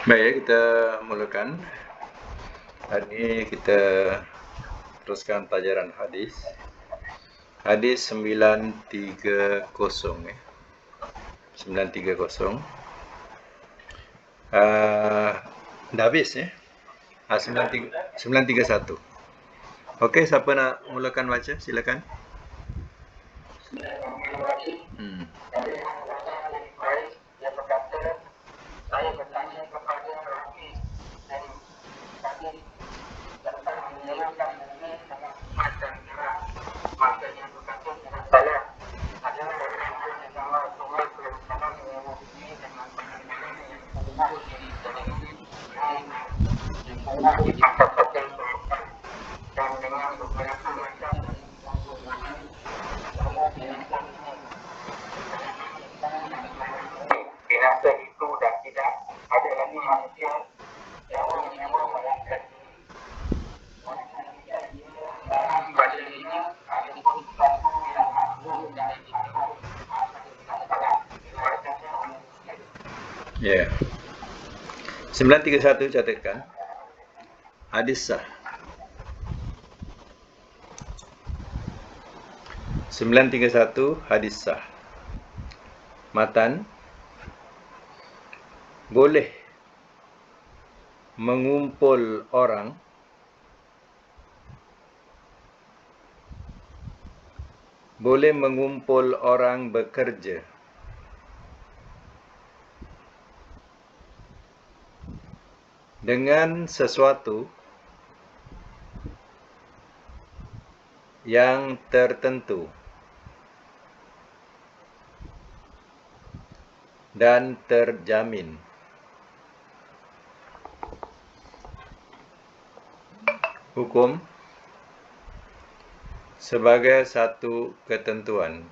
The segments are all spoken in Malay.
Baik, kita mulakan. Hari ini kita teruskan pelajaran hadis. Hadis 930 ya. 930. Dah habis ya. 931. Okey, siapa nak mulakan baca? Silakan. Saya bertanya kepada Rafi dan tadi tentang menyelarkan bumi dengan emas dan perak. Maka yang berkata dengan salah adalah orang yang Allah Tuhan bersama menyewa bumi dengan penanganan yang kumpul dari jalan yang pernah dipaksa-paksa semuanya dan dengan beberapa macam binasa itu dah tidak ada lagi manusia yang menyewa melakukan pada dirinya ada pun satu yang makhluk dan Ya. 931 catatkan. Hadis sah. 931 hadis sah. Matan boleh mengumpul orang bekerja dengan sesuatu yang tertentu dan terjamin. Hukum sebagai satu ketentuan.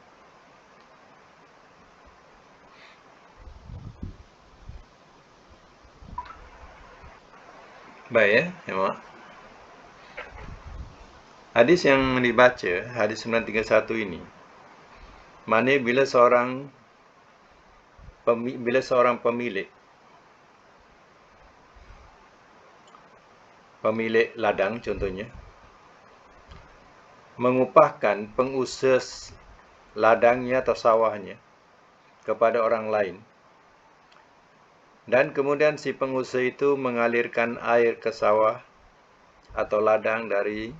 Baik ya, mak. Hadis yang dibaca, hadis 931 ini, mana bila seorang pemilik ladang contohnya mengupahkan pengusaha ladangnya atau sawahnya kepada orang lain, dan kemudian si pengusaha itu mengalirkan air ke sawah atau ladang dari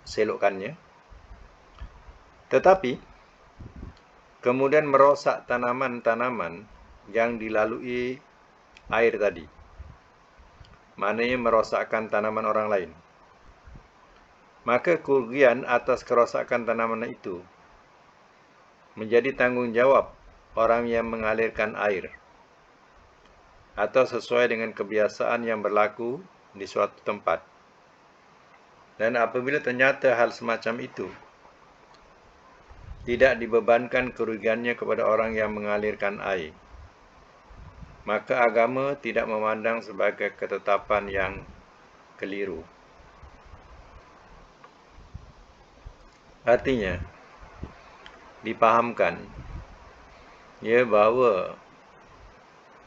selokannya, tetapi kemudian merosak tanaman-tanaman yang dilalui air tadi, maknanya merosakkan tanaman orang lain, maka kerugian atas kerosakan tanaman itu menjadi tanggungjawab orang yang mengalirkan air, atau sesuai dengan kebiasaan yang berlaku di suatu tempat. Dan apabila ternyata hal semacam itu tidak dibebankan kerugiannya kepada orang yang mengalirkan air, maka agama tidak memandang sebagai ketetapan yang keliru. Artinya, dipahamkan ya bahawa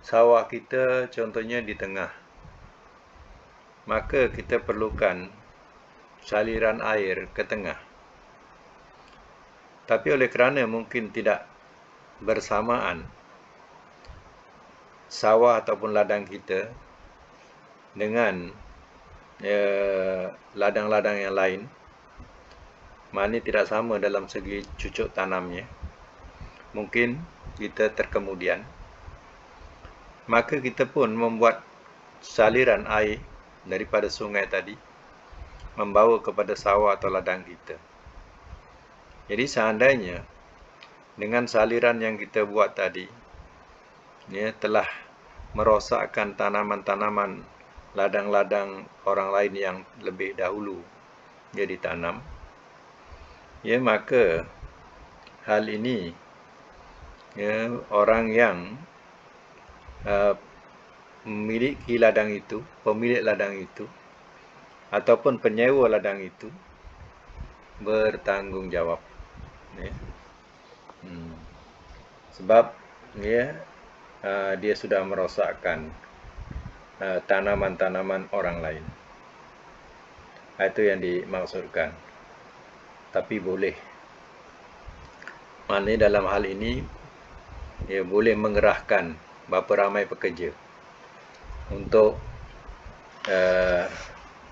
sawah kita contohnya di tengah, maka kita perlukan saliran air ke tengah. Tapi oleh kerana mungkin tidak bersamaan sawah ataupun ladang kita dengan ladang-ladang yang lain, maknanya tidak sama dalam segi cucuk tanamnya, mungkin kita terkemudian, maka kita pun membuat saliran air daripada sungai tadi membawa kepada sawah atau ladang kita. Jadi seandainya dengan saliran yang kita buat tadi telah merosakkan tanaman-tanaman ladang-ladang orang lain yang lebih dahulu ditanam, maka hal ini orang yang memiliki ladang itu, pemilik ladang itu ataupun penyewa ladang itu bertanggungjawab. Sebab dia sudah merosakkan tanaman-tanaman orang lain. Itu yang dimaksudkan. Tapi boleh. Maknanya dalam hal ini, boleh mengerahkan berapa ramai pekerja untuk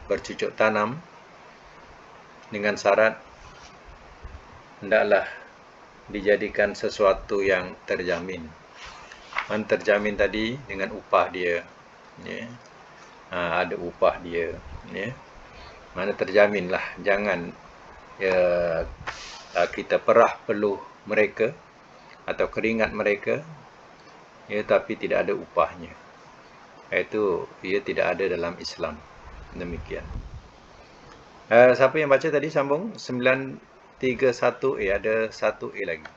bercucuk tanam dengan syarat hendaklah dijadikan sesuatu yang terjamin. Terjamin tadi dengan upah dia, ada upah dia, mana terjaminlah. Jangan kita perah peluh mereka atau keringat mereka, tapi tidak ada upahnya. Itu ia tidak ada dalam Islam. Demikian. Siapa yang baca tadi sambung 931A, ada 1A lagi.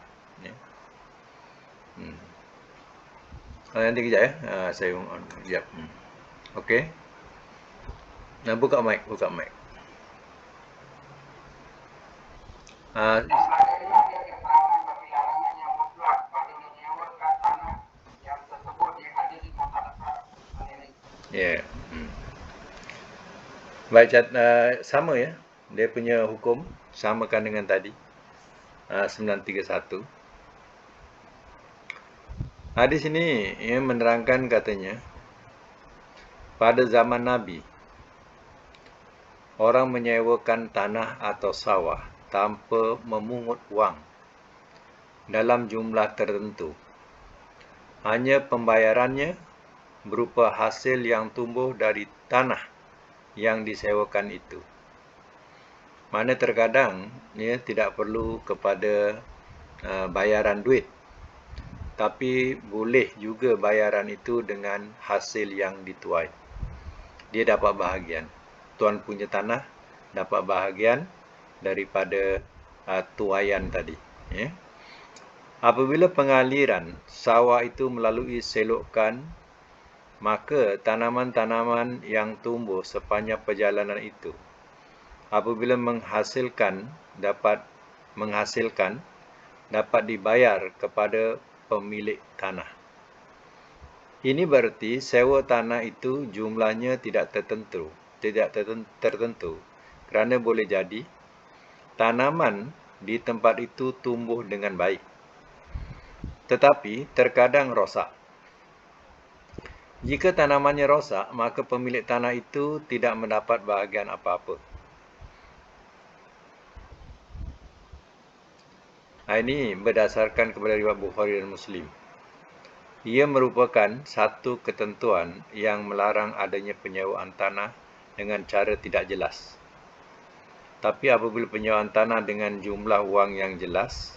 Nanti kejap saya on. Sekejap. Okey. Nah, buka mic. Ya. Baik, sama ya. Dia punya hukum samakan dengan tadi. 931. Di sini menerangkan katanya, pada zaman Nabi, orang menyewakan tanah atau sawah tanpa memungut wang dalam jumlah tertentu. Hanya pembayarannya berupa hasil yang tumbuh dari tanah yang disewakan itu. Mana terkadang tidak perlu kepada bayaran duit, tapi boleh juga bayaran itu dengan hasil yang dituai. Dia dapat bahagian. Tuan punya tanah dapat bahagian daripada tuaian tadi. Apabila pengaliran sawah itu melalui selokan, maka tanaman-tanaman yang tumbuh sepanjang perjalanan itu, apabila menghasilkan dapat dibayar kepada pemilik tanah. Ini berarti sewa tanah itu jumlahnya tidak tertentu, kerana boleh jadi tanaman di tempat itu tumbuh dengan baik, tetapi terkadang rosak. Jika tanamannya rosak, maka pemilik tanah itu tidak mendapat bahagian apa-apa. Ini berdasarkan kepada riwayat Bukhari dan Muslim. Ia merupakan satu ketentuan yang melarang adanya penyewaan tanah dengan cara tidak jelas. Tapi apabila penyewaan tanah dengan jumlah wang yang jelas,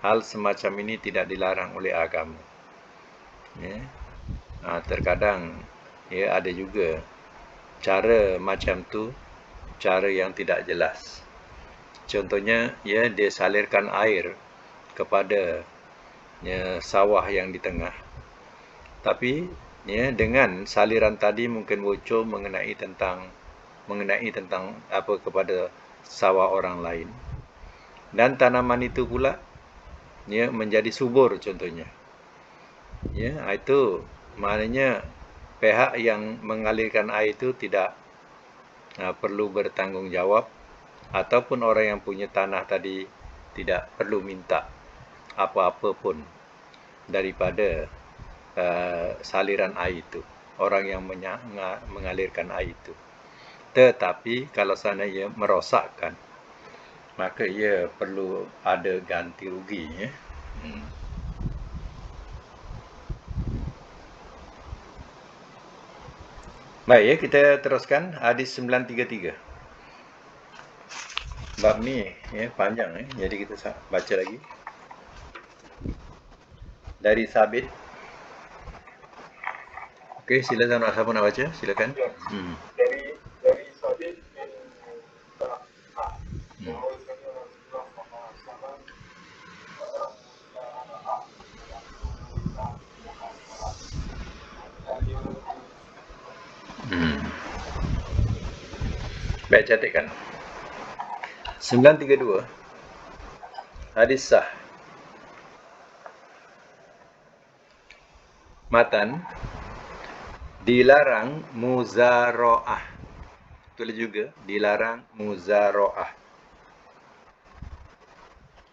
hal semacam ini tidak dilarang oleh agama. Terkadang ada juga cara macam tu, cara yang tidak jelas. Contohnya, dia salirkan air kepada sawah yang di tengah. Tapi dengan saliran tadi mungkin bocor mengenai tentang apa kepada sawah orang lain. Dan tanaman itu pula menjadi subur contohnya. Itu maknanya pihak yang mengalirkan air itu tidak perlu bertanggungjawab, ataupun orang yang punya tanah tadi tidak perlu minta apa-apa pun daripada saliran air itu, orang yang mengalirkan air itu. Tetapi kalau seandainya merosakkan, maka ia perlu ada ganti rugi. Baik, kita teruskan hadis 933. Bab ni panjang, jadi kita baca lagi. Dari Sabit. Okey, silakan siapa nak baca? Silakan. Dari Sabit bin Baik, catatkan. 932. Hadis sah. Matan, dilarang muzaro'ah. Tulis juga, dilarang muzaro'ah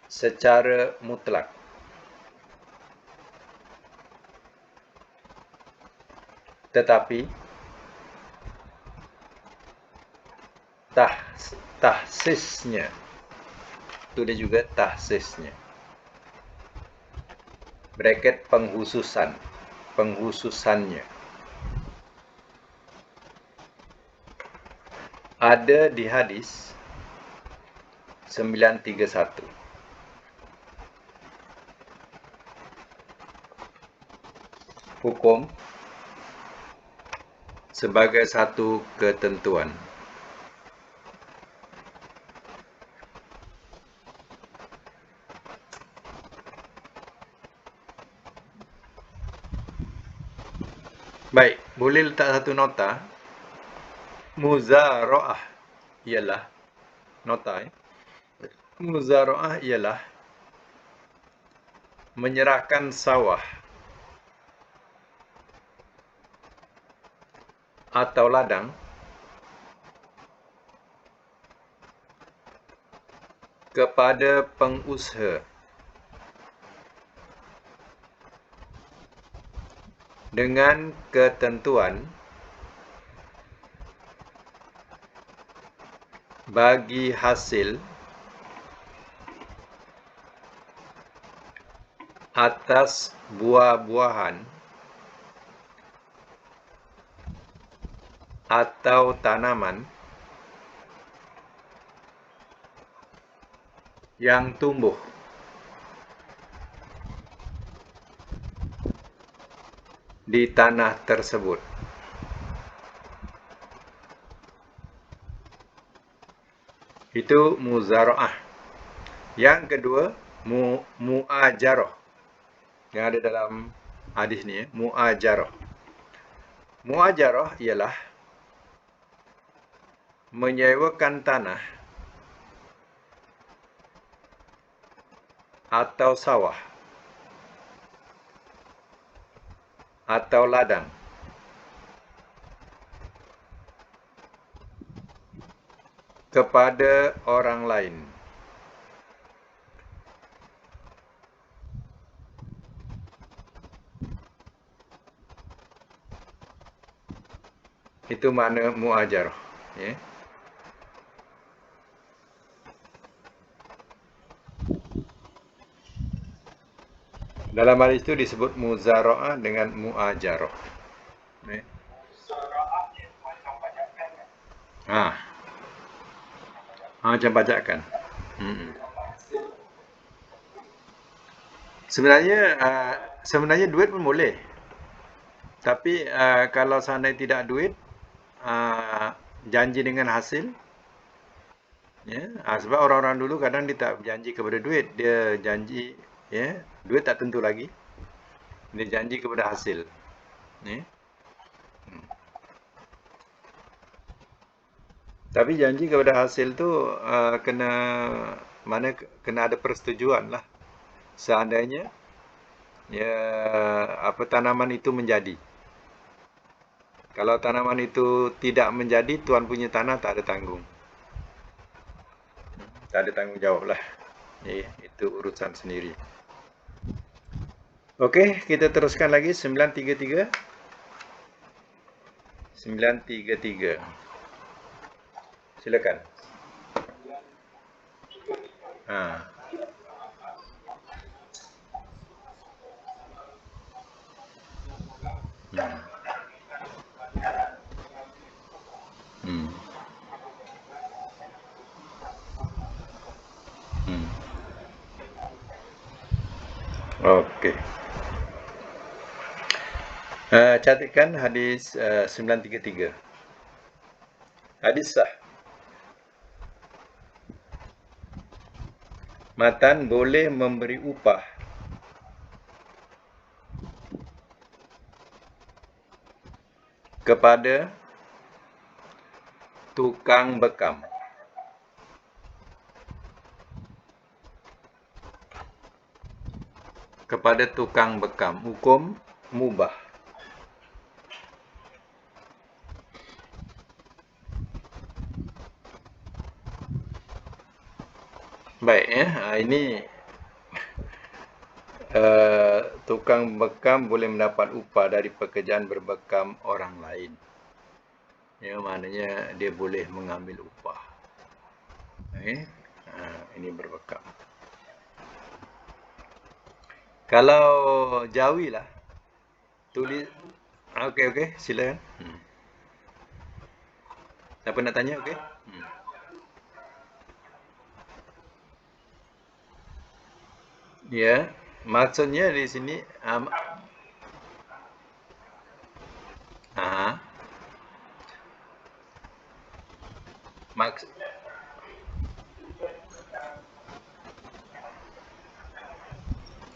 secara mutlak. Tetapi tahsisnya, tulis juga tahsisnya, bracket penghususannya ada di hadis 931. Hukum sebagai satu ketentuan. Baik, boleh letak satu nota. Muzaro'ah ialah nota. Muzaro'ah ialah menyerahkan sawah atau ladang kepada pengusaha dengan ketentuan bagi hasil atas buah-buahan atau tanaman yang tumbuh di tanah tersebut. Itu muzaro'ah. Yang kedua, mu'ajarah. Yang ada dalam hadis ni, mu'ajarah. Mu'ajarah ialah menyewakan tanah atau sawah atau ladang kepada orang lain. Itu makna mu'ajarah. Ya. Dalam hal itu disebut muzaro'ah dengan mu'ajarah. Ya. Macam pajakan. Sebenarnya duit pun boleh. Tapi kalau seandainya tidak duit, janji dengan hasil. Ya, sebab orang-orang dulu kadang dia tak janji kepada duit, dia janji, ya, duit tak tentu lagi. Dia janji kepada hasil. Ya. Tapi janji kepada hasil tu kena ada persetujuan lah. Seandainya ya tanaman itu menjadi. Kalau tanaman itu tidak menjadi, tuan punya tanah tak ada tanggung. Tak ada tanggung jawab lah. Ya, itu urusan sendiri. Okey, kita teruskan lagi 933. 933. Silakan. Okey. Catatkan hadis 933. Hadis sah. Matan boleh memberi upah kepada tukang bekam. Kepada tukang bekam. Hukum mubah. Ya, ini tukang bekam boleh mendapat upah dari pekerjaan berbekam orang lain. Ya, maknanya dia boleh mengambil upah. Ini berbekam. Kalau Jawi lah, tulis. Okey, silakan. Siapa nak tanya? Okey. Ya, maksudnya di sini aha, maks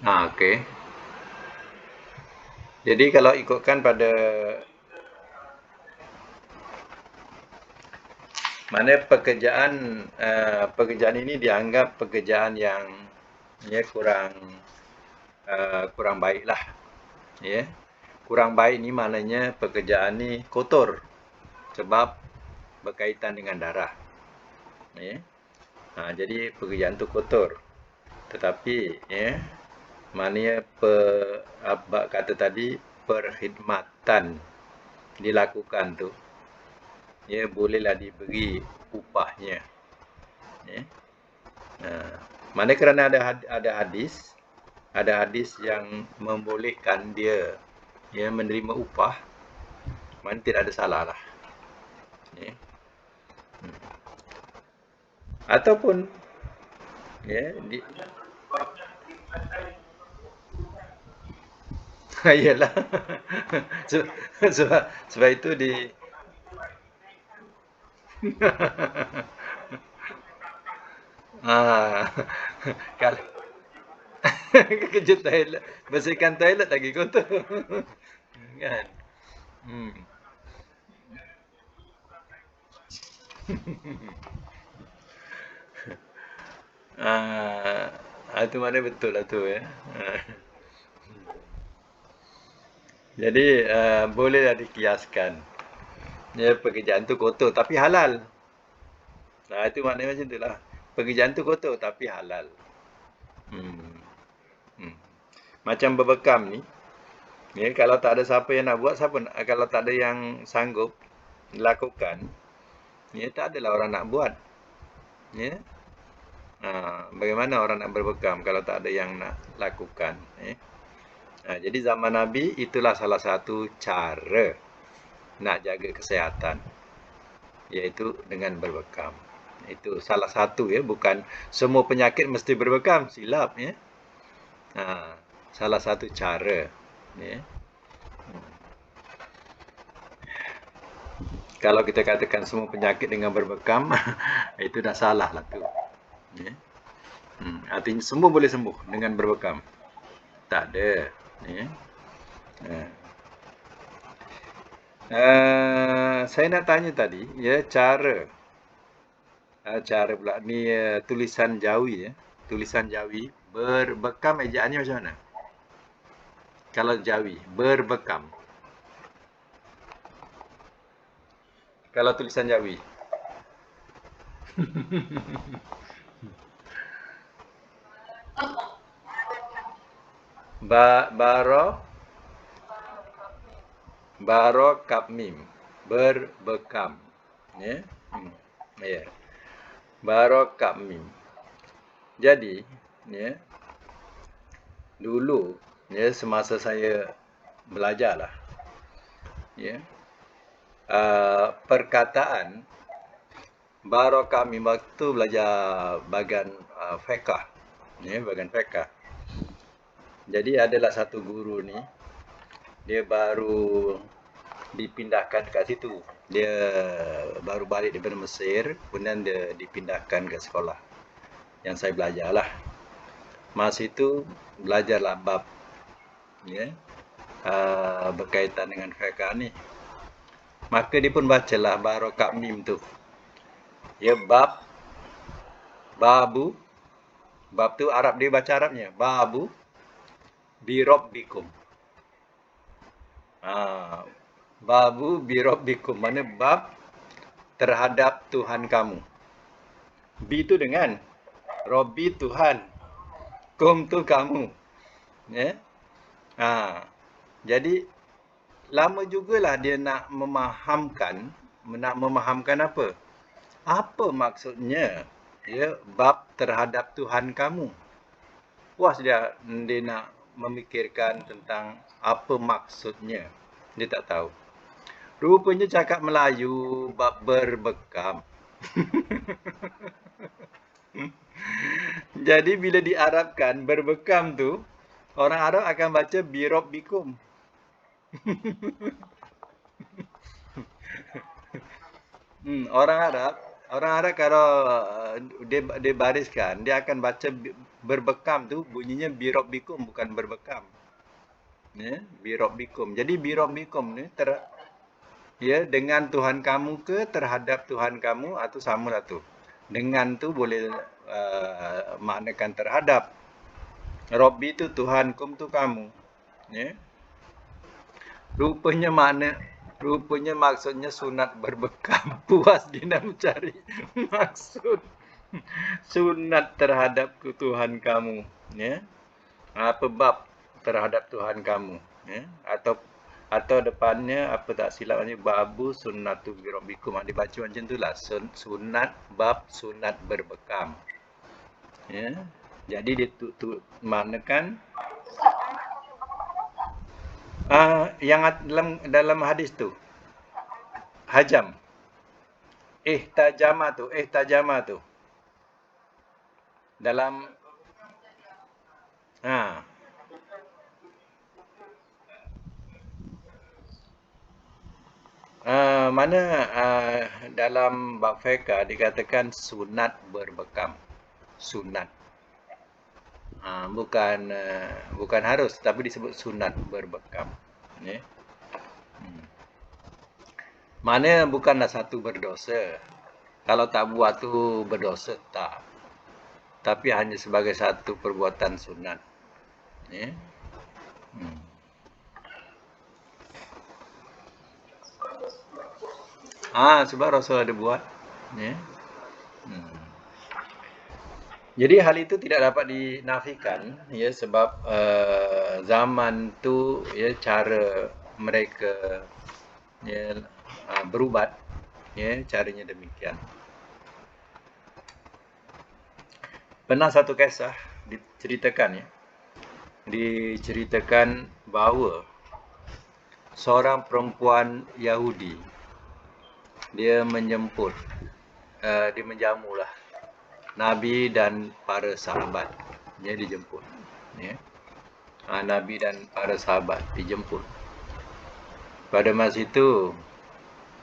okey. Jadi kalau ikutkan pada mana pekerjaan ini dianggap pekerjaan yang ya kurang baik lah. Ya. Kurang baik ni maknanya pekerjaan ni kotor sebab berkaitan dengan darah. Ya. Jadi pekerjaan tu kotor. Tetapi ya, maknanya abang kata tadi perkhidmatan dilakukan tu ya bolehlah diberi upahnya. Ya. Mana kerana ada hadis yang membolehkan dia ya menerima upah, mana tidak ada salah lah. Ya. Ataupun ya iyalah. Sebab itu kalau kejut toilet, bersihkan toilet lagi kotor. Kan? Hmm. Itu mana betul lah tu ya. Jadi bolehlah dikiaskan. Ya, pekerjaan tu kotor tapi halal. Itu maknanya macam tu lah. Pekerjaan tu kotor tapi halal. Hmm. Hmm. Macam berbekam ni, ya, kalau tak ada siapa yang nak buat, kalau tak ada yang sanggup lakukan, ya, tak adalah orang nak buat. Ya. Bagaimana orang nak berbekam kalau tak ada yang nak lakukan? Ya. Jadi zaman Nabi itulah salah satu cara nak jaga kesihatan, iaitu dengan berbekam. Itu salah satu ya, bukan semua penyakit mesti berbekam, silap ya. Salah satu cara ya. Kalau kita katakan semua penyakit dengan berbekam, itu dah salah lah tu. Ya. Artinya semua boleh sembuh dengan berbekam. Tak ada. Ya. Saya nak tanya tadi, ya, cara pula ni tulisan Jawi ya. Tulisan Jawi berbekam ejaannya macam mana? Kalau Jawi berbekam. Kalau tulisan Jawi. Baro kap mim, berbekam. Ya. Ya. Baro kap mim. Jadi, ya, dulu ya semasa saya belajarlah. Ya. Perkataan baro kap mim waktu belajar bahagian fiqh. Ya, bahagian fiqh. Jadi adalah satu guru ni, dia baru dipindahkan kat situ. Dia baru balik daripada Mesir, kemudian dia dipindahkan ke sekolah yang saya belajar lah. Masa itu belajarlah bab ya, berkaitan dengan fiqh ni. Maka dia pun bacalah barokat mim tu. Ya, babu, bab tu Arab, dia baca Arabnya. Babu birabbikum. Babu birabbikum, mana bab terhadap Tuhan kamu. Bi itu dengan Robbi Tuhan, kum tu kamu. Ya. Jadi lama jugalah dia nak memahamkan apa? Apa maksudnya ya bab terhadap Tuhan kamu. Puas dia nak memikirkan tentang apa maksudnya. Dia tak tahu. Rupanya cakap Melayu bab berbekam. Jadi bila diarabkan berbekam tu, orang Arab akan baca birabbikum. Orang Arab kalau dia bariskan, dia akan baca berbekam tu bunyinya birabbikum, bukan berbekam. Ya, birabbikum. Jadi birabbikum ni ya dengan Tuhan kamu ke terhadap Tuhan kamu atau samalah tu. Dengan tu boleh maknakan terhadap. Rabbi tu Tuhan, kum tu kamu. Ya. Rupanya maksudnya sunat berbekam. Puas dia nak mencari maksud sunat terhadap Tuhan kamu. Ya. Apa bab terhadap Tuhan kamu. Ya. Atau depannya apa tak silapnya babu sunnatu birabbikum. Dibaca macam itulah. Sunat bab sunat berbekam. Ya. Jadi dia maknakan yang dalam hadis tu hajam. Ihtajama tu. Dalam dalam bab fiqh dikatakan sunat berbekam. Sunat. Bukan harus, tapi disebut sunat berbekam. Ya. Mana bukanlah satu berdosa. Kalau tak buat tu berdosa, tak. Tapi hanya sebagai satu perbuatan sunat. Ya. Sebab Rasul ada buat. Ya. Jadi hal itu tidak dapat dinafikan ya sebab zaman tu ya cara mereka ya berubat ya caranya demikian. Pernah satu kisah diceritakan bahawa seorang perempuan Yahudi dia menjemput dia menjamulah Nabi dan para sahabat. Dia dijemput. Ya. Nabi dan para sahabat dijemput. Pada masa itu,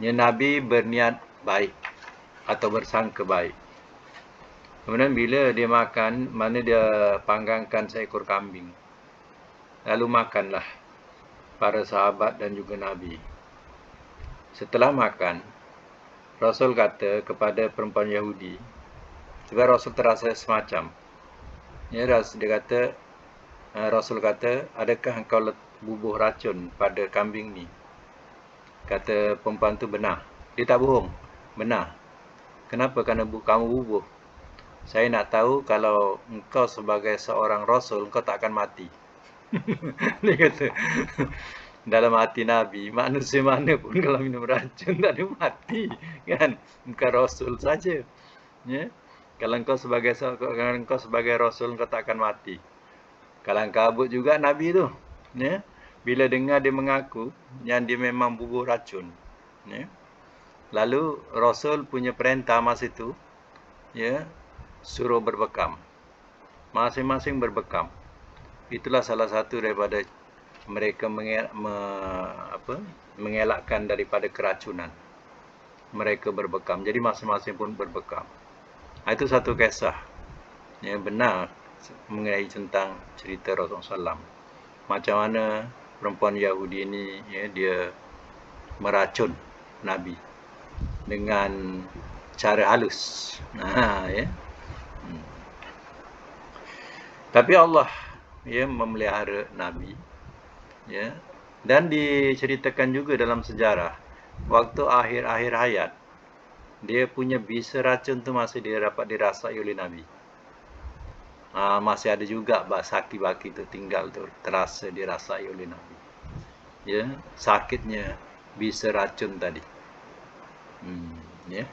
ya, Nabi berniat baik atau bersangka baik. Kemudian bila dia makan, mana dia panggangkan seekor kambing. Lalu makanlah para sahabat dan juga Nabi. Setelah makan, Rasul kata kepada perempuan Yahudi, sebab Rasul terasa semacam. Ya, Rasul kata, adakah engkau bubuh racun pada kambing ni? Kata perempuan tu benar. Dia tak bohong. Benar. Kenapa? Kerana kamu bubuh. Saya nak tahu kalau engkau sebagai seorang Rasul, engkau tak akan mati. Dia kata, dalam hati Nabi, manusia mana pun kalau minum racun tak ada mati. Kan? Bukan Rasul saja. Ya. Kalau engkau sebagai Rasul, engkau tak akan mati. Kalang kabut juga Nabi tu. Ya. Bila dengar dia mengaku yang dia memang bubuh racun. Ya. Lalu Rasul punya perintah masa itu, ya, suruh berbekam. Masing-masing berbekam. Itulah salah satu daripada mereka mengelakkan daripada keracunan. Mereka berbekam. Jadi masing-masing pun berbekam. Itu satu kisah yang benar mengenai tentang cerita Rasulullah SAW. Macam mana perempuan Yahudi ini ya, dia meracun Nabi dengan cara halus. Ya. Tapi Allah ya memelihara Nabi. Ya. Dan diceritakan juga dalam sejarah waktu akhir-akhir hayat dia punya bisa racun tu masih dia dapat dirasai oleh Nabi. masih ada juga sakit itu tinggal tu terasa dirasai oleh Nabi. Ya, sakitnya bisa racun tadi. Ya.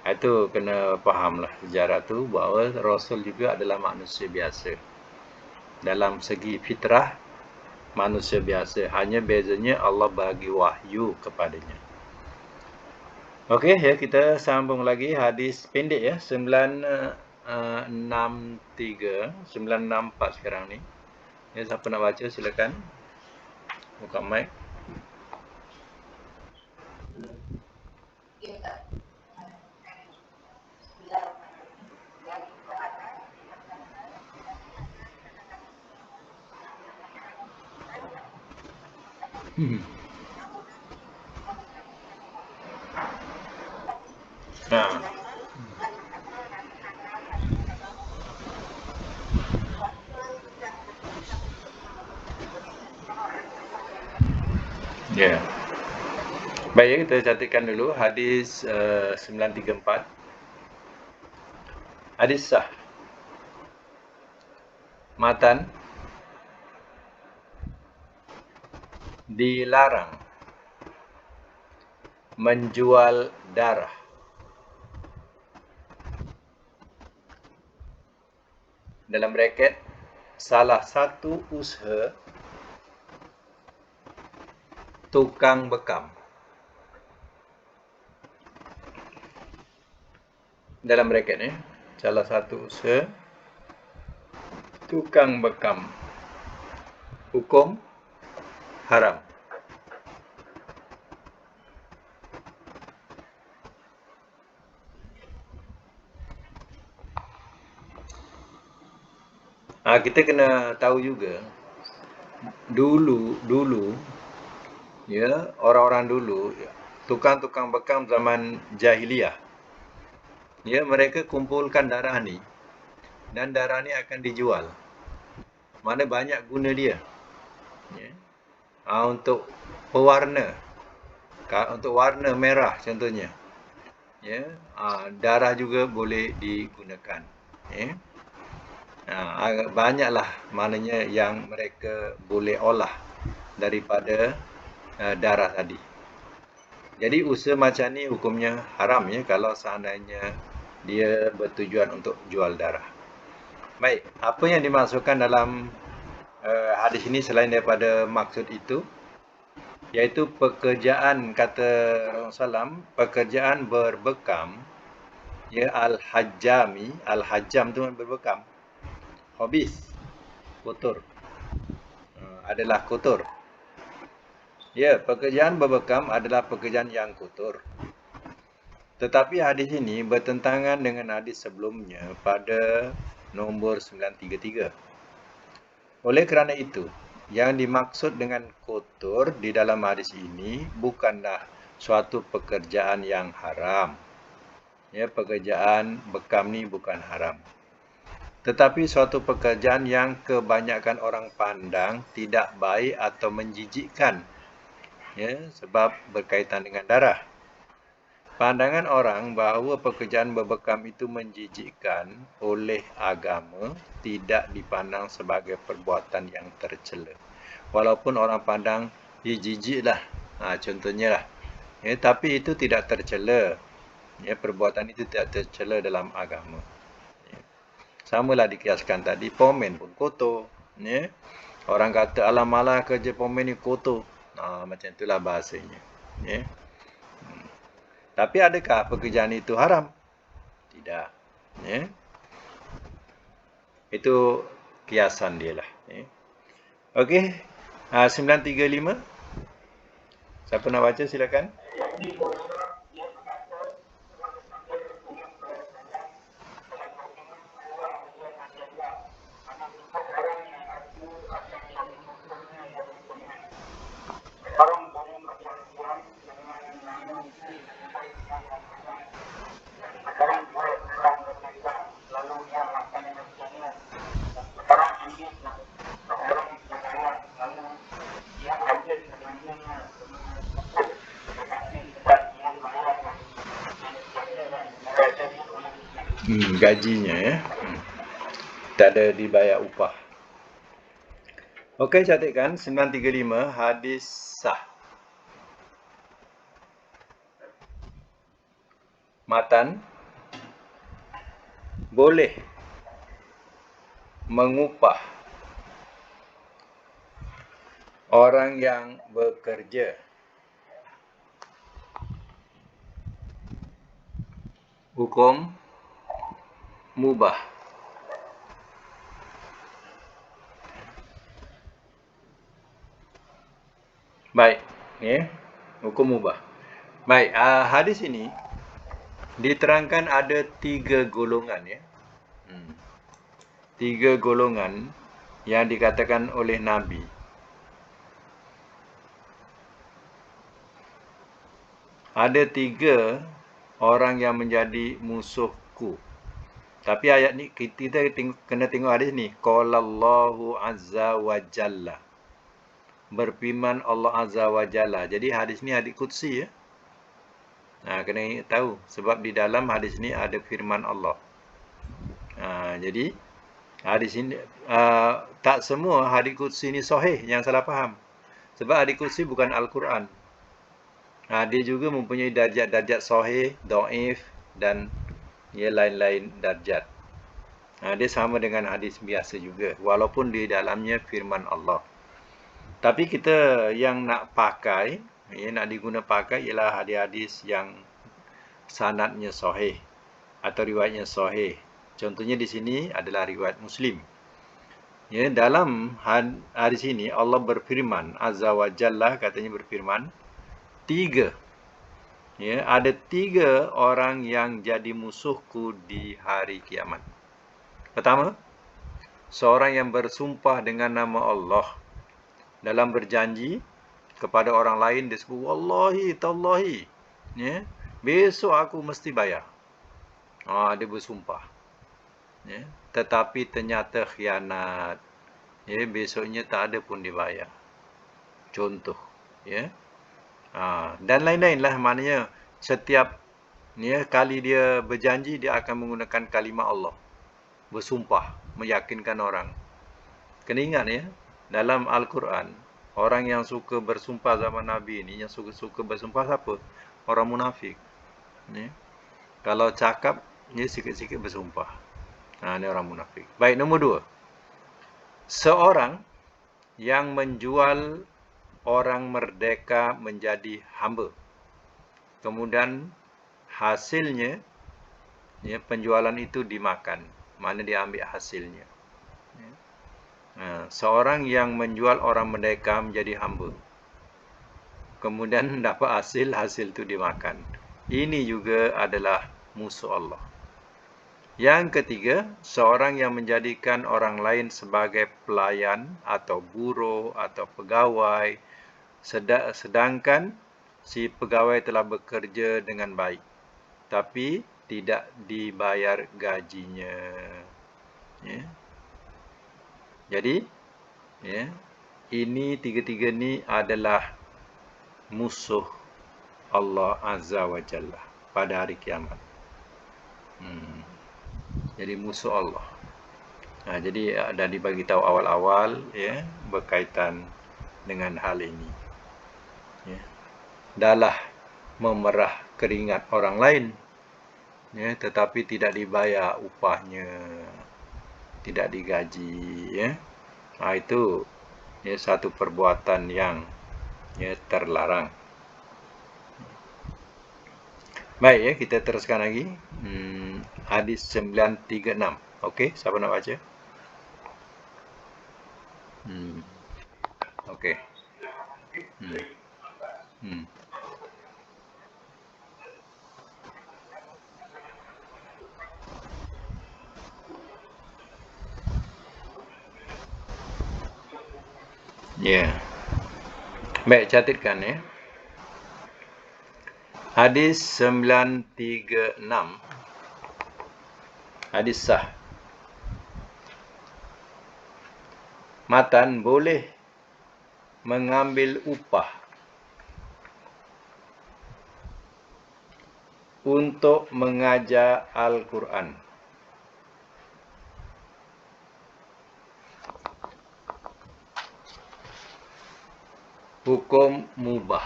Itu kena fahamlah sejarah tu bahawa Rasul juga adalah manusia biasa. Dalam segi fitrah manusia biasa, hanya bezanya Allah bagi wahyu kepadanya. Okey, ya kita sambung lagi hadis pendek ya, 964 sekarang ni. Ya, siapa nak baca silakan. Buka mic. Ya. Baik, kita catatkan dulu hadis 934. Hadis sah. Matan dilarang menjual darah. Dalam braket, salah satu usaha tukang bekam. Dalam braket ni, salah satu usaha tukang bekam. Hukum haram. Kita kena tahu juga dulu ya, orang-orang dulu tukang-tukang bekam zaman jahiliyah, ya, mereka kumpulkan darah ni dan darah ni akan dijual. Mana banyak guna dia, ya. Untuk pewarna, untuk warna merah contohnya, ya. Darah juga boleh digunakan, ya. Banyaklah maknanya yang mereka boleh olah daripada darah tadi. Jadi usaha macam ni hukumnya haram, ya, kalau seandainya dia bertujuan untuk jual darah. Baik, apa yang dimaksudkan dalam hadis ini selain daripada maksud itu, iaitu pekerjaan, kata Rasulullah SAW, pekerjaan berbekam, ya, al-hajjami, al-hajjam tu berbekam, habis, kotor, adalah kotor. Ya, pekerjaan berbekam adalah pekerjaan yang kotor. Tetapi hadis ini bertentangan dengan hadis sebelumnya pada nombor 933. Oleh kerana itu, yang dimaksud dengan kotor di dalam hadis ini bukanlah suatu pekerjaan yang haram. Ya, pekerjaan bekam ni bukan haram. Tetapi suatu pekerjaan yang kebanyakan orang pandang tidak baik atau menjijikkan, ya, sebab berkaitan dengan darah. Pandangan orang bahawa pekerjaan berbekam itu menjijikkan oleh agama tidak dipandang sebagai perbuatan yang tercela. Walaupun orang pandang, jijiklah, contohnya lah. Ya, tapi itu tidak tercela. Ya, perbuatan itu tidak tercela dalam agama. Ya. Samalah dikiaskan tadi, pomen pun kotor. Ya. Orang kata, alah malah kerja pomen ni kotor. Macam itulah bahasanya. Ya. Tapi adakah pekerjaan itu haram? Tidak. Ya. Itu kiasan dia lah. Ya. Okey. 935. Siapa nak baca silakan. Gajinya, ya. tak ada dibayar upah. Okey, catatkan 935 hadis sah. Matan boleh mengupah orang yang bekerja hukum mubah. Baik, ya, hukum mubah. Baik, hadis ini diterangkan ada 3 golongan, ya. 3 golongan yang dikatakan oleh Nabi. Ada 3 orang yang menjadi musuhku. Tapi ayat ni kita kena tengok hadis ni. Qala Allahu azza wa jalla. Berfirman Allah azza wa jalla. Jadi hadis ni hadis qudsi, ya. Kena tahu sebab di dalam hadis ni ada firman Allah. Jadi hadis ini tak semua hadis qudsi ni sahih, yang salah faham. Sebab hadis qudsi bukan Al-Quran. Dia juga mempunyai darjat-darjat sahih, dhaif dan lain-lain darjat. Dia sama dengan hadis biasa juga, walaupun di dalamnya firman Allah. Tapi kita yang nak pakai, nak pakai ialah hadis-hadis yang sanadnya sahih atau riwayatnya sahih. Contohnya di sini adalah riwayat Muslim. Dalam hadis ini Allah berfirman, azza wa jalla katanya berfirman, 3. Ada 3 orang yang jadi musuhku di hari kiamat. Pertama, seorang yang bersumpah dengan nama Allah dalam berjanji kepada orang lain, dia sebut wallahi tallahi, besok aku mesti bayar. Dia bersumpah, tetapi ternyata khianat, besoknya tak ada pun dibayar. Contoh, dan lain-lain lah. Maknanya setiap kali dia berjanji, dia akan menggunakan kalimah Allah, bersumpah, meyakinkan orang. Kena ingat, dalam Al-Quran, orang yang suka bersumpah zaman Nabi ni, yang suka bersumpah siapa? Orang munafik. Kalau cakap, sikit-sikit bersumpah. Ini orang munafik. Baik, nombor 2. Seorang yang menjual orang merdeka menjadi hamba. Kemudian hasilnya, penjualan itu dimakan. Mana dia ambil hasilnya. Seorang yang menjual orang merdeka menjadi hamba, kemudian dapat hasil itu dimakan. Ini juga adalah musuh Allah. Yang ketiga, seorang yang menjadikan orang lain sebagai pelayan atau buruh atau pegawai, sedangkan si pegawai telah bekerja dengan baik, tapi tidak dibayar gajinya. Jadi, ini 3 ni adalah musuh Allah azza wa jalla pada hari kiamat. Jadi musuh Allah. Jadi dah dibagi tahu awal-awal, berkaitan dengan hal ini. Dahlah memerah keringat orang lain, tetapi tidak dibayar upahnya, tidak digaji, itu satu perbuatan yang terlarang. Baik, kita teruskan lagi. Hadis 936. Okey, siapa nak baca? Okey. Baik, catatkan, Hadis 936. Hadis sah. Matan boleh mengambil upah untuk mengajar Al-Quran. hukum mubah.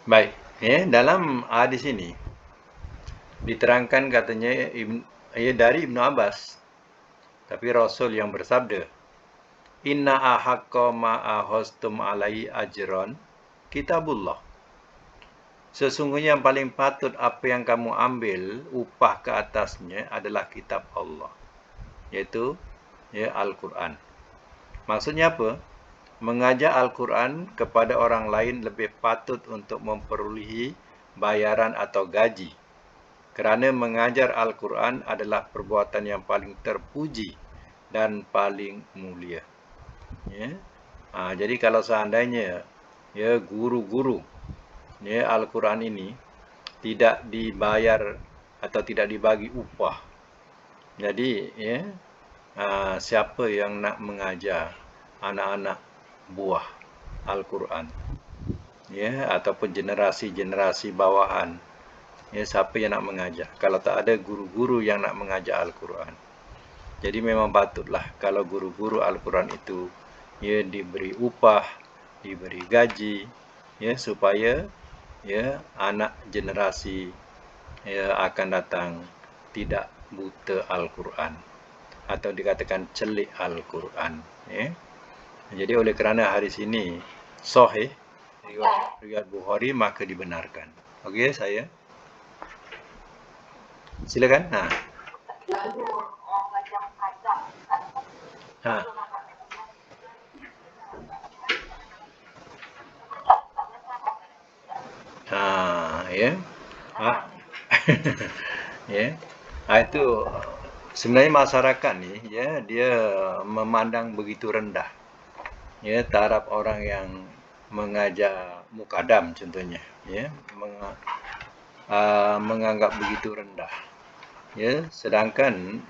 Baik, dalam hadis ini diterangkan katanya dari Ibnu Abbas, tapi Rasul yang bersabda, Inna ahaqqa ma ahastum alaihi ajron kitabullah. Sesungguhnya yang paling patut apa yang kamu ambil upah ke atasnya adalah kitab Allah, yaitu Al-Quran. Maksudnya apa? Mengajar Al-Quran kepada orang lain lebih patut untuk memperolehi bayaran atau gaji. Kerana mengajar Al-Quran adalah perbuatan yang paling terpuji dan paling mulia. Jadi kalau seandainya guru-guru Al-Quran ini tidak dibayar atau tidak dibagi upah, jadi siapa yang nak mengajar anak-anak buah Al-Quran, ataupun generasi-generasi bawahan, siapa yang nak mengajar kalau tak ada guru-guru yang nak mengajar Al-Quran? Jadi memang patutlah kalau guru-guru Al-Quran itu diberi upah, diberi gaji, supaya anak generasi akan datang tidak buta Al-Quran atau dikatakan celik Al-Quran. Jadi oleh kerana hadis ini sahih riwayat Bukhari, maka dibenarkan. Okey, saya silakan. Itu sebenarnya masyarakat ni dia memandang begitu rendah taraf orang yang mengajar mukadam contohnya, menganggap begitu rendah. Sedangkan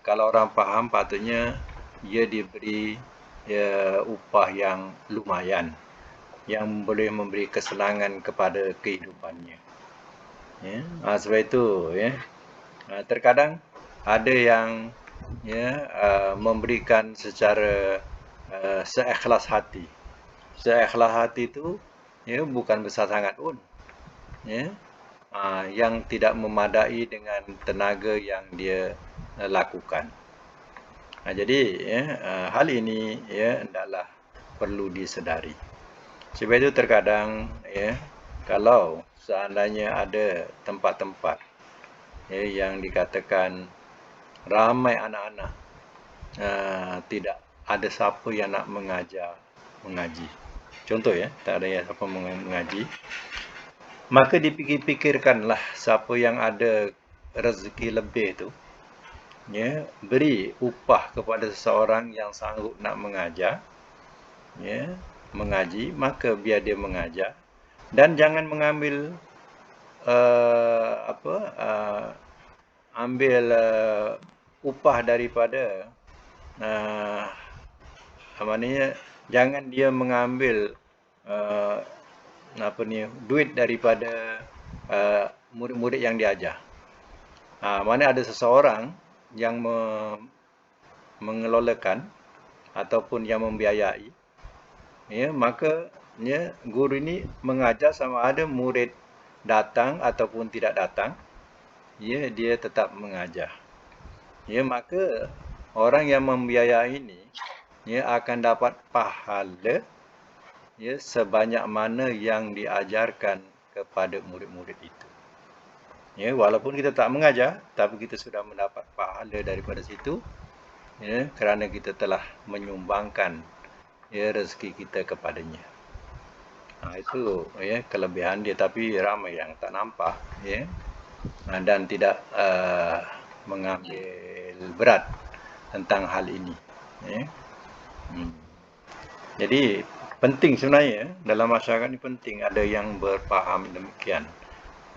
kalau orang faham patutnya diberi upah yang lumayan, yang boleh memberi kesenangan kepada kehidupannya. Sebab itu terkadang ada yang memberikan secara seikhlas hati. Seikhlas hati itu bukan besar sangat pun, yang tidak memadai dengan tenaga yang dia lakukan. Jadi hal ini hendaklah perlu disedari. Sebab itu terkadang kalau seandainya ada tempat-tempat yang dikatakan ramai anak-anak, tidak ada siapa yang nak mengaji. Contoh tak ada yang siapa mengaji, maka dipikir-pikirkanlah siapa yang ada rezeki lebih tu, beri upah kepada seseorang yang sanggup nak mengajar, mengaji, maka biar dia mengajar. Dan jangan mengambil upah daripada maknanya jangan dia mengambil duit daripada murid-murid yang diajar. Mana ada seseorang yang mengelolakan ataupun yang membiayai, maka guru ini mengajar sama ada murid datang ataupun tidak datang, dia tetap mengajar. Maka orang yang membiayai ini akan dapat pahala sebanyak mana yang diajarkan kepada murid-murid itu. Walaupun kita tak mengajar, tapi kita sudah mendapat pahala daripada situ, kerana kita telah menyumbangkan rezeki kita kepadanya. Itu kelebihan dia, tapi ramai yang tak nampak dan tidak mengambil berat tentang hal ini. Jadi penting sebenarnya dalam masyarakat ini, penting ada yang berfaham demikian,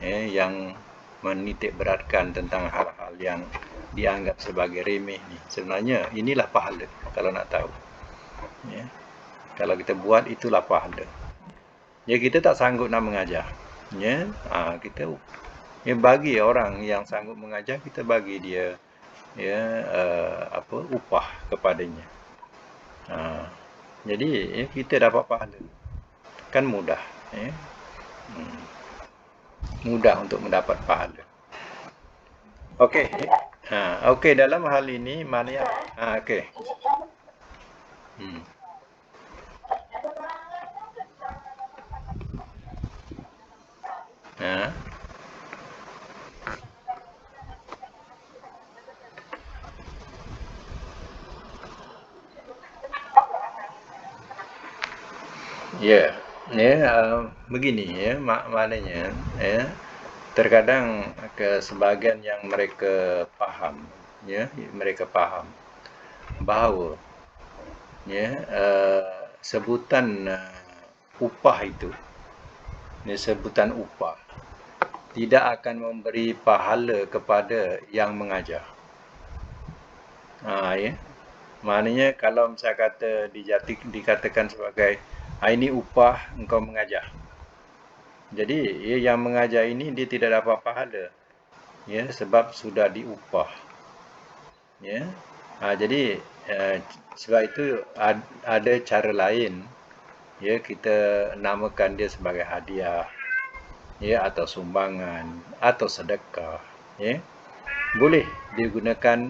yang menitik beratkan tentang hal-hal yang dianggap sebagai remeh ni. Sebenarnya inilah pahala kalau nak tahu. Kalau kita buat, itulah pahala. Kita tak sanggup nak mengajar, Ya, kita bagi orang yang sanggup mengajar, kita bagi dia upah kepadanya. Jadi kita dapat pahala. Kan mudah, ya. Mudah untuk mendapat pahala. Okey. Okey, dalam hal ini mana yang okey. Ha. Ya. Begini maknanya terkadang sebahagian yang mereka faham, mereka faham bahawa sebutan upah itu, sebutan upah tidak akan memberi pahala kepada yang mengajar. Maknanya kalau misalnya dikatakan sebagai ini upah engkau mengajar. Jadi yang mengajar ini dia tidak dapat pahala, sebab sudah diupah. Jadi sebab itu ada cara lain, kita namakan dia sebagai hadiah, atau sumbangan atau sedekah. Boleh digunakan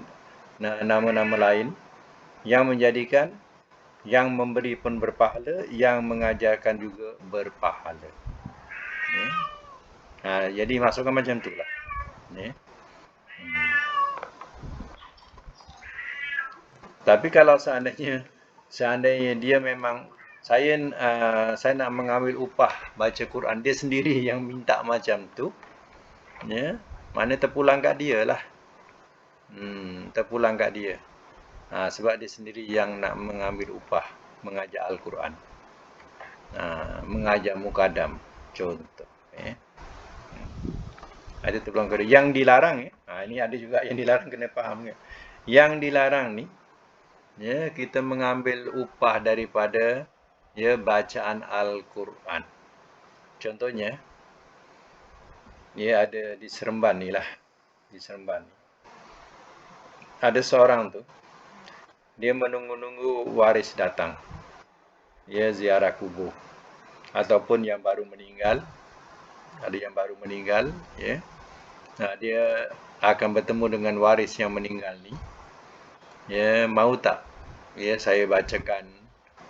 nama-nama lain yang menjadikan yang memberi pun berpahala, yang mengajarkan juga berpahala. Jadi masukkan macam itulah. Tapi kalau seandainya dia memang saya nak mengambil upah baca Quran, dia sendiri yang minta macam tu, mana terpulang kat dia lah. Terpulang kat dia. Sebab dia sendiri yang nak mengambil upah mengajar Al-Quran, mengajar mukadam contoh. Ada terpulang kat dia. Yang dilarang, ini ada juga yang dilarang, kena faham. Yang dilarang ni, kita mengambil upah daripada bacaan Al-Quran. Contohnya, ada di Seremban ni lah. Di Seremban ni. Ada seorang tu, dia menunggu-nunggu waris datang. Ziarah kubur. Ataupun yang baru meninggal. Ada yang baru meninggal. Dia akan bertemu dengan waris yang meninggal ni. Mau tak saya bacakan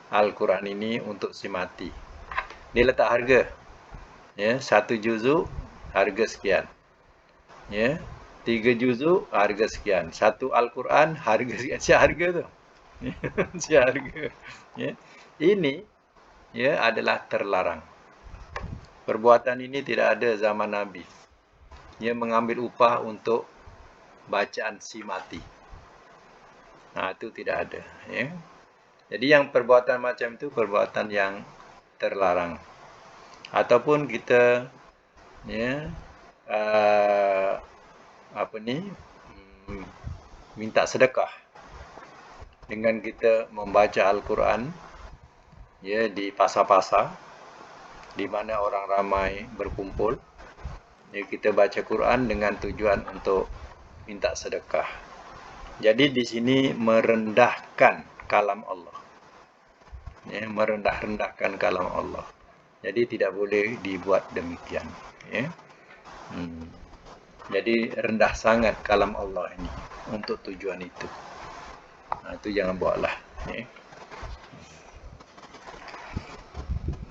Al-Quran ini untuk si mati. Dia letak harga. 1 juzuk harga sekian. 3 juzuk harga sekian. 1 Al-Quran harga sekian. Siap harga tu. Siap harga. Ini adalah terlarang. Perbuatan ini tidak ada zaman Nabi. Mengambil upah untuk bacaan si mati. Itu tidak ada. Jadi yang perbuatan macam itu perbuatan yang terlarang. Ataupun kita minta sedekah dengan kita membaca Al-Quran di pasar-pasar di mana orang ramai berkumpul. Kita baca Quran dengan tujuan untuk minta sedekah. Jadi di sini merendahkan kalam Allah. Merendah-rendahkan kalam Allah. Jadi tidak boleh dibuat demikian. Jadi rendah sangat kalam Allah ini untuk tujuan itu. Itu jangan buatlah.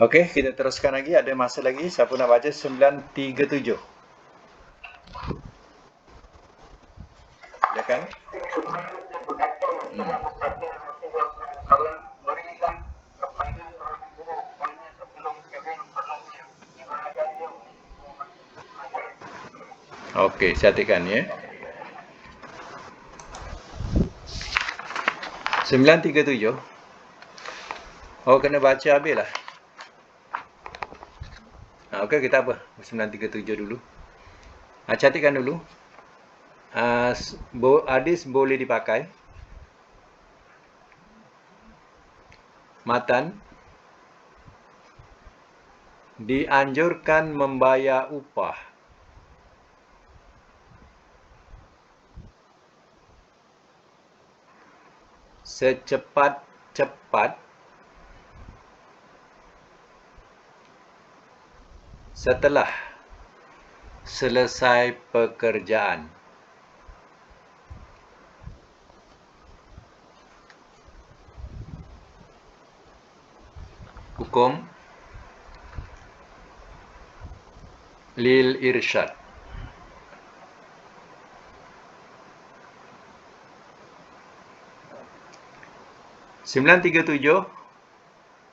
Okey, kita teruskan lagi. Ada masa lagi. Siapa nak baca 937? Silakan. Okey, saya tekan 937. Kena baca habis lah. Okey, kita apa? 937 dulu. Catatkan dulu. Hadis boleh dipakai. Matan dianjurkan membayar upah secepat-cepat setelah selesai pekerjaan. Hukum lil irsyad. Sembilan tiga tujuh,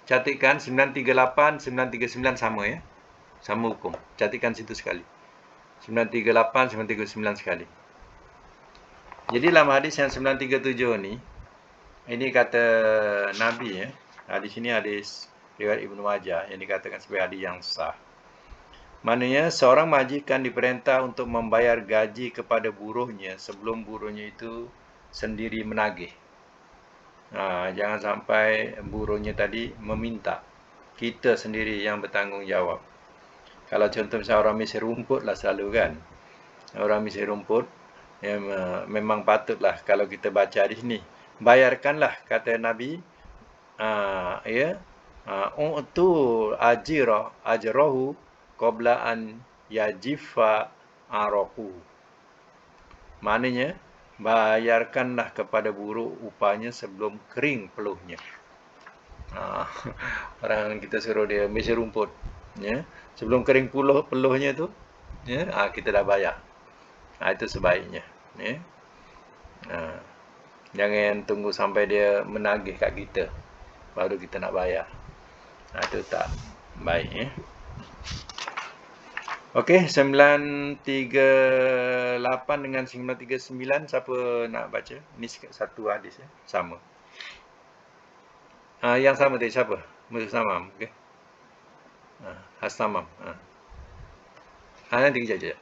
catatkan 938, 939 sama ya. Sama hukum. Catatkan situ sekali. 938, 939 sekali. Jadi dalam hadis yang 937 ni, ini kata Nabi ya. Hadis ini hadis riwayat Ibnu Majah yang dikatakan sebagai hadis yang sah. Maknanya seorang majikan diperintah untuk membayar gaji kepada buruhnya sebelum buruhnya itu sendiri menagih. Jangan sampai buruhnya tadi meminta. Kita sendiri yang bertanggungjawab. Kalau contoh misalnya orang misir rumput lah selalu kan. Orang misir rumput, ya, memang patutlah kalau kita baca di sini. Bayarkanlah, kata Nabi, u'tu ajrahu qabla an yajifa araku. Maknanya, bayarkanlah kepada buruh upahnya sebelum kering peluhnya. Orang kita suruh dia misir rumput, ya. Sebelum kering peluhnya tu, ya, kita dah bayar. Itu sebaiknya, ya. Jangan tunggu sampai dia menagih kat kita baru kita nak bayar. Itu tak baik, ya. Okey, 938 dengan 939 siapa nak baca? Ini satu hadis ya, sama. Yang sama tadi siapa? Musa Samam, okey. Hastamam. Nanti kejap je.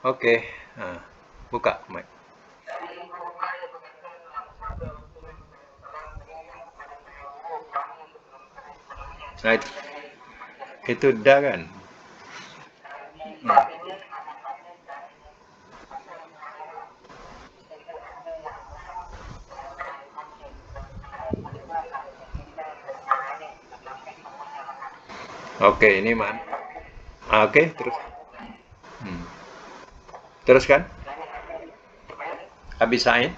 Okey, buka mic. Itu dah kan? Okey, ini man. Okey, terus. Teruskan. Habis Sain,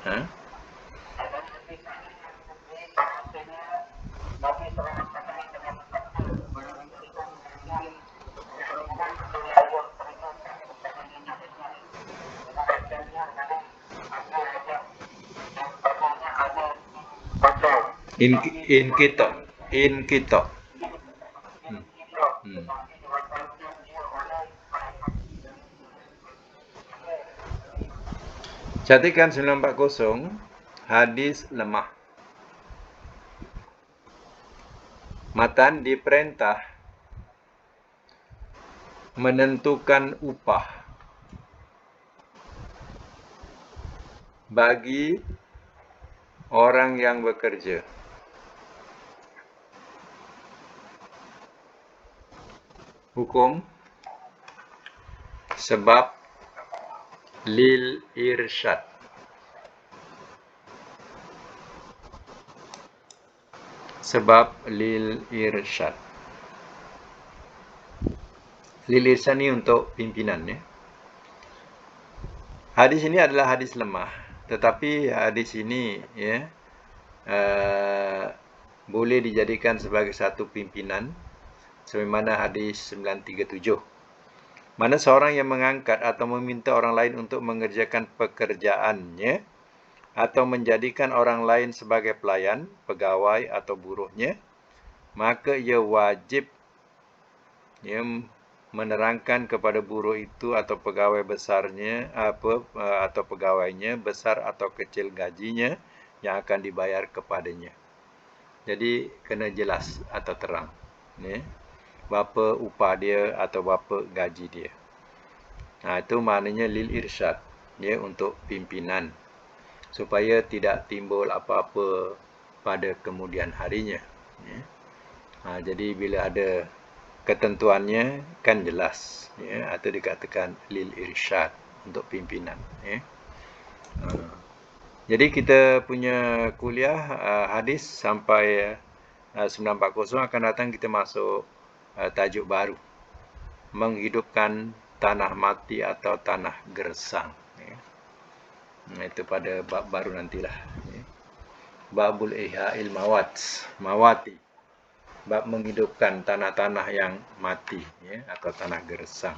in kita. Catatkan 940, hadis lemah. Matan diperintah menentukan upah bagi orang yang bekerja. Hukum sebab lil irsyad. Sebab lil irsyad. Lil irsyad ni untuk pimpinan ya. Hadis ini adalah hadis lemah, tetapi hadis ini ya boleh dijadikan sebagai satu pimpinan sebagaimana hadis 937. Mana seorang yang mengangkat atau meminta orang lain untuk mengerjakan pekerjaannya atau menjadikan orang lain sebagai pelayan, pegawai atau buruhnya, maka ia wajib menerangkan kepada buruh itu atau pegawai besarnya atau pegawainya besar atau kecil gajinya yang akan dibayar kepadanya. Jadi kena jelas atau terang, berapa upah dia atau berapa gaji dia. Itu maknanya lil irsyad, untuk pimpinan supaya tidak timbul apa-apa pada kemudian harinya. Jadi bila ada ketentuannya kan jelas, ya, atau dikatakan lil irsyad, untuk pimpinan, ya. Jadi kita punya kuliah hadis sampai 940 akan datang kita masuk tajuk baru, menghidupkan tanah mati atau tanah gersang, ya. Itu pada bab baru nantilah, ya. Babul ihya'il mawati, bab menghidupkan tanah-tanah yang mati, ya, atau tanah gersang.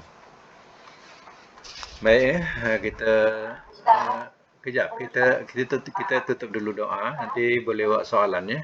Baik, ya, kita kejap kita tutup dulu doa, nanti boleh buat soalan, ya.